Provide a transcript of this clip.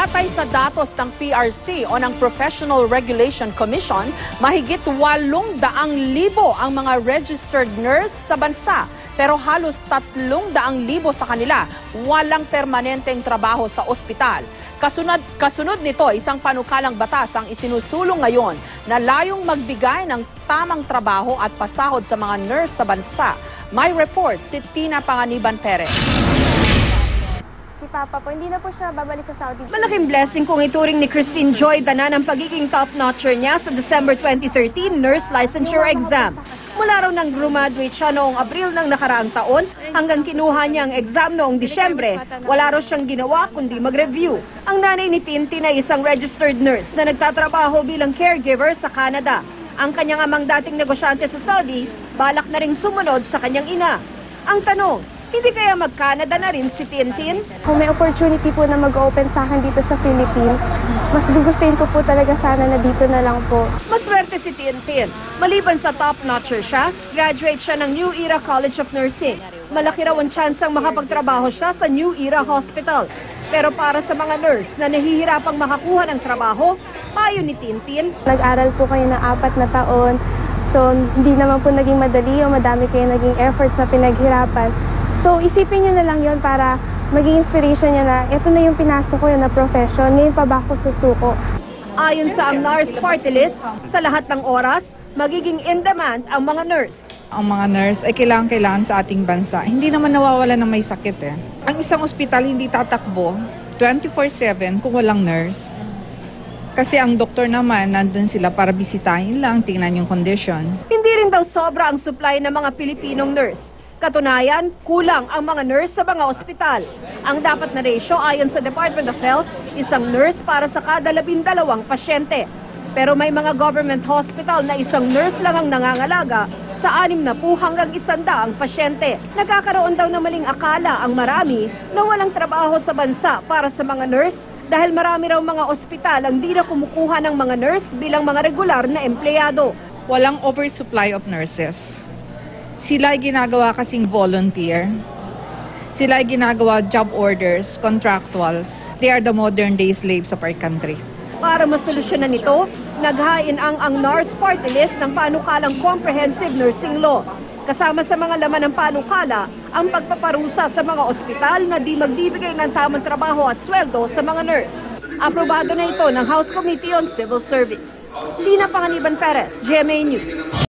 Batay sa datos ng PRC o ng Professional Regulation Commission, mahigit 800,000 ang mga registered nurse sa bansa. Pero halos 300,000 sa kanila walang permanenteng trabaho sa ospital. Kasunod nito, isang panukalang batas ang isinusulong ngayon na layong magbigay ng tamang trabaho at pasahod sa mga nurse sa bansa. May report si Tina Panganiban Perez. Si Papa po, hindi na po siya babalik sa Saudi. Malaking blessing kung ituring ni Christine Joy Danan ang pagiging top-notcher niya sa December 2013 nurse licensure exam. Mula raw nang graduate siya noong Abril ng nakaraang taon hanggang kinuha niya ang exam noong Disyembre, wala raw siyang ginawa kundi mag-review. Ang nanay ni Tintin ay isang registered nurse na nagtatrabaho bilang caregiver sa Canada. Ang kanyang amang dating negosyante sa Saudi, balak na ring sumunod sa kanyang ina. Ang tanong, hindi kaya mag-Canada na rin si Tintin? Kung may opportunity po na mag-open sa akin dito sa Philippines, mas gugustuhin ko po talaga sana na dito na lang po. Maswerte si Tintin. Maliban sa top-notcher siya, graduate siya ng New Era College of Nursing. Malaki raw ang tsansang makapagtrabaho siya sa New Era Hospital. Pero para sa mga nurse na nahihirapang makakuha ng trabaho, payo ni Tintin, Nag-aral po kayo ng 4 na taon, so hindi naman po naging madali o madami kayo naging efforts na pinaghirapan. So, isipin nyo na lang yon para maging inspiration nyo na ito na yung pinasok ko yun na profession, ngayon pa ba ako susuko? ayon sa ang NARS Party List, sa lahat ng oras, magiging in demand ang mga nurse. Ang mga nurse ay kailangan sa ating bansa. Hindi naman nawawala ng may sakit eh. Ang isang ospital hindi tatakbo 24/7 kung walang nurse. Kasi ang doktor naman, nandun sila para bisitahin lang, tingnan yung condition. Hindi rin daw sobra ang supply ng mga Pilipinong nurse. Katunayan, kulang ang mga nurse sa mga ospital. Ang dapat na ratio ayon sa Department of Health, isang nurse para sa kada 12 pasyente. Pero may mga government hospital na isang nurse lang ang nangangalaga sa 60 hanggang 100 pasyente. Nagkakaroon daw ng maling akala ang marami na walang trabaho sa bansa para sa mga nurse dahil marami raw mga ospital ang di na kumukuha ng mga nurse bilang mga regular na empleyado. Walang oversupply of nurses. Sila ay ginagawa kasing volunteer. Sila ay ginagawa job orders, contractuals. They are the modern day slaves of our country. Para masolusyonan ito, naghain ang NARS Party List ng panukalang Comprehensive Nursing Law. Kasama sa mga laman ng panukala, ang pagpaparusa sa mga ospital na di magbibigay ng tamang trabaho at sweldo sa mga nurse. Aprobado na ito ng House Committee on Civil Service. Tina Panganiban Perez, GMA News.